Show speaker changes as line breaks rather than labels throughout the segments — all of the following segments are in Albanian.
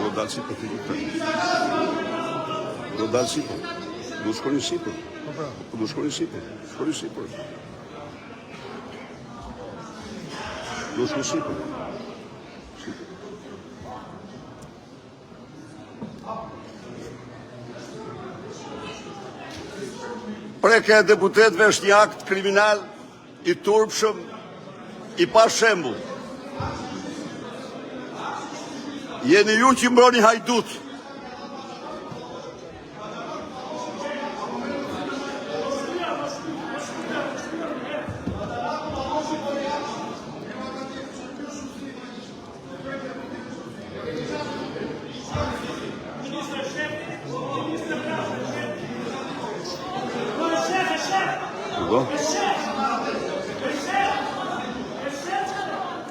Do dalë si për të gjithë. Do dalë si për. Do shkoni si për. Do shkoni si për. Shkoni si për. Do shkoni si për. Prekja e deputetëve është një akt kriminal i turpshëm, i pa shembull. Jeni ju që mbroni hajdut.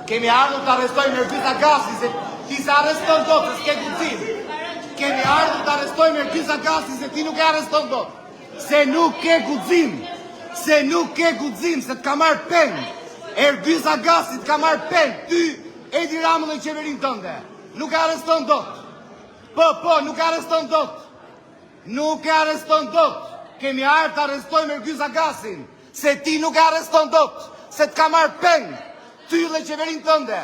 Kemi ardhur të arrestojmë Ergjisa Gasi, se ti se arreston do të s'ke guxim. Kemi ardhur të arrestojmë Ergjisa Gasi, se ti nuk e arreston do. Se nuk ke guxim. Se nuk ke guxim, se t'ka marrë peng. Ergjisa Gasi t'ka marrë peng. Ty, Edi Ramën dhe qeverin tënde. Nuk e arreston do. Po, nuk e arreston do. Nuk e arreston do. Kemi ardhur të arrestojmë Ergjisa Gasin, se ti nuk e arreston do. Se t'ka marrë peng. Ty dhe qeverin tënde.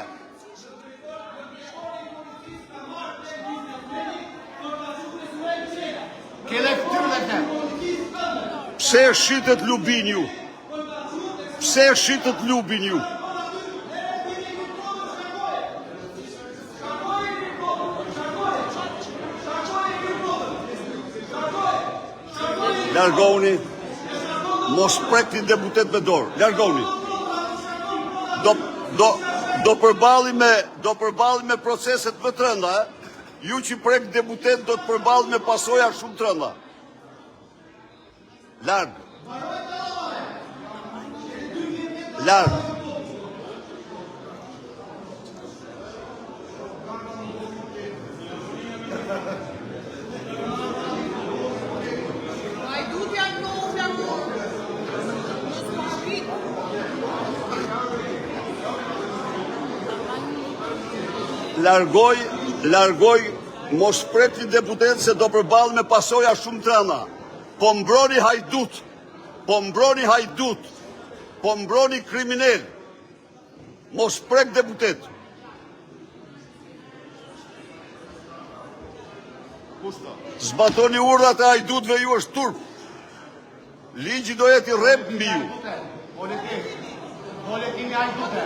Kele këtyrë dhe te.
Pse shqitet lubin ju? Pse shqitet lubin ju? Largoni. Mos prekni deputet me dorë. Largoni. Do përballi me proceset më të rënda, ju që prek deputet do të përballi me pasoja shumë të rënda. Larg. Larg. Largoj, mos prekni deputet se do përballë me pasoja shumë të rënda. Po mbroni hajdut, po mbroni kriminal. Mos prek deputet. Zbatoni urdhat e hajdutve, ju është turp. Ligji do jetë i rrep mbi ju.
Boletimi hajdute.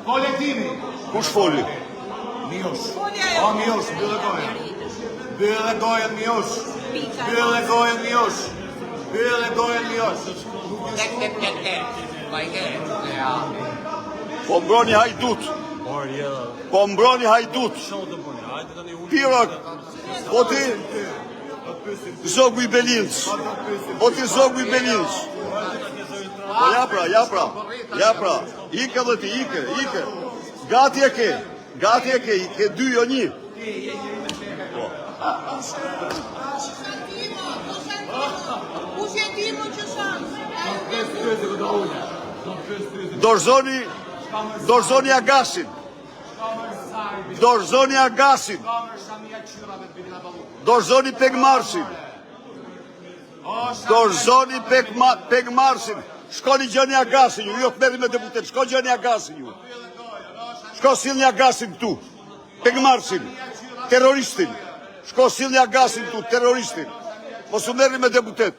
Boletimi.
Kush foli?
Miosh. Miosh, bëllë gojën. Bëllë gojën, Miosh.
Po mbroni hajdut. Pirak, po ti zogu i Belinës. Po japra. Ike dhe ti, ike. Gati e ke 2 jo 1. Dorzoni Agasin. Dorzoni Pegmarsin. Shkoni gjeni Agasin ju, jo të merri me deputet, shko gjeni Agasin ju. Shko silni Agasin këtu, Pegmarsin, terroristin. Shko silni Agasin këtu, terroristin. Mos u merri me deputet.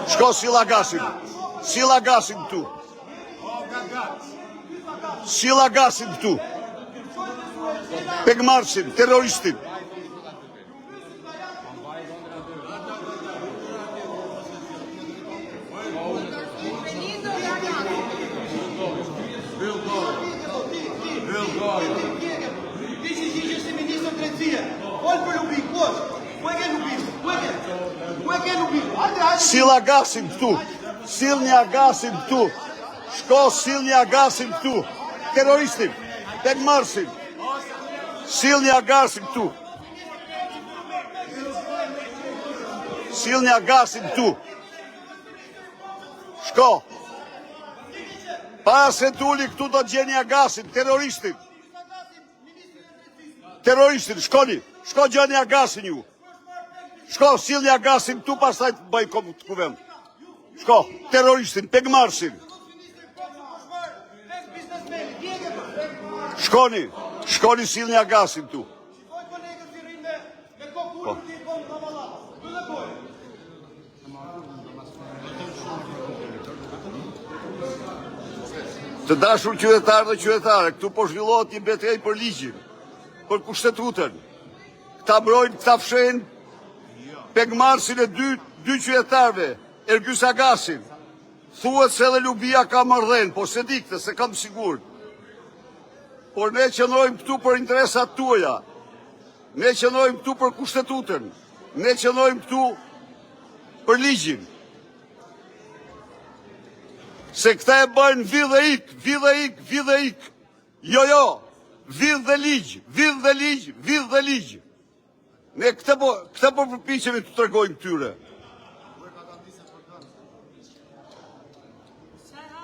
Shko sil Agasin. Sil Agasin këtu. Pegmarsin, terroristin. Sil Agasin këtu. Silni Agasin këtu. Shko silni Agasin këtu. Terroristin. Pegmarsin. Silni Agasin këtu. Sillni agasin këtu. Shko. Para se t'uli këtu do gjeni agasin, terroristin. Terroristin, shkoni. Shko gjeni agasin ju. Shko, sillni agasin këtu, pastaj të bëj të kuvend. Shko, terroristin, pegmarsin. Shkoni, shkoni sillni agasin këtu. Po. Të dashur qytetarë dhe qytetare, këtu po zhvillohet një betejë për ligjin, për kushtetutën. Këta mbrojnë, këta fshehin pegmarsin e dy qytetarëve, Ergjys Agasin. Thuhet se edhe Lubia ka marrëdhënë, po se di këtë, se kam sigurt. Por ne qëndrojmë këtu për interesat tuaja. Ne qëndrojmë këtu për kushtetutën. Ne qëndrojmë këtu për ligjin. Se këta e bëjnë vidh dhe ik, vidh dhe ik, vidh dhe ik. Jo, vidh dhe ligj, vidh dhe ligj, vidh dhe ligj. Ne këta po përpiqemi të tregojmë këtyre.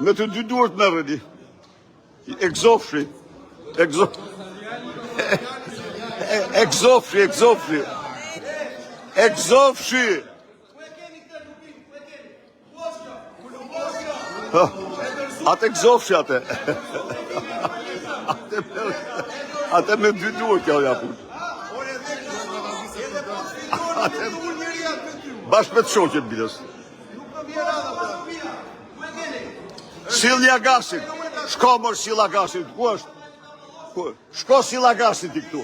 Me të dy duart merreni. Egzofshi. Egzofshi. Atë egzofshi atë. Atë me dy duart kjo ja pun. Bashkë me të shoqen bilës. Sillni agasin. Shko mërë sill agasin. Ku është? Shko sill agasin ti këtu.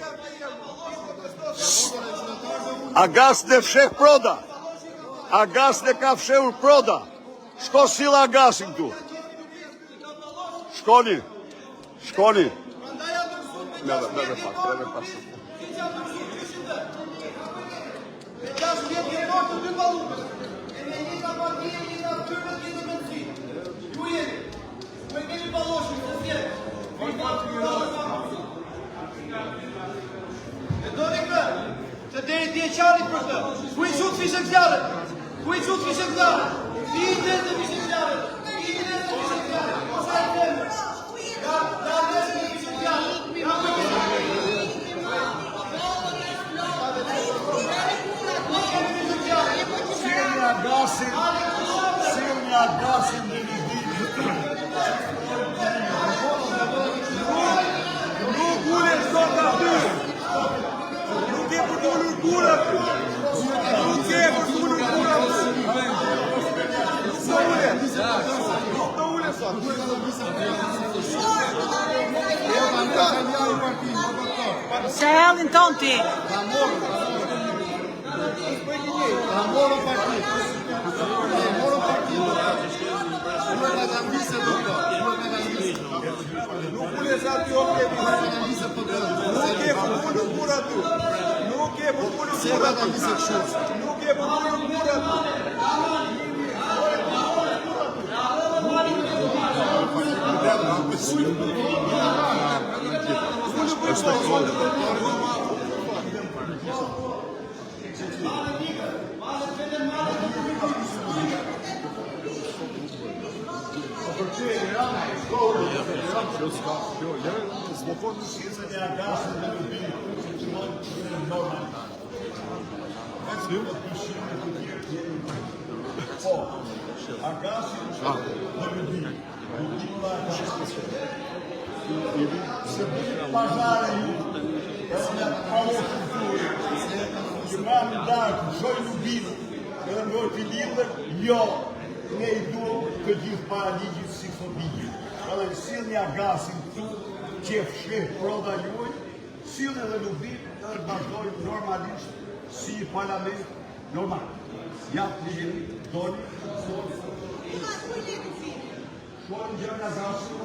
Agasin e fsheh Proda. Agasin e ka fshehur Proda. Shko sill agasin këtu. Shkoni. Shkoni. Merë pak.
Se deri ti e qarit për të. Ku i qut fishe këzjarët? Ku i qut fishe këzjarët? Ti i të të fishe këzjarët? Ti i të të fishe këzjarët? Sa i të të? Da të të fishe këzjarët?
Sillni agasin dhe një ditë. Nuk ule sot aty. Nuk e për t'ullur kura. Nuk e për t'ullur kura. Nuk të ule sot.
Se hellin ton ti.
Jo, ne I duam të gjithë para ligjit si sot ligjit. Edhe sillni agasin këtu, që fsheh Proda juaj, sillni edhe Lubin, të vazhdojnë normalisht si parlament normal. Ja, ligjeri, doni. Shkojnë gjërë agasin.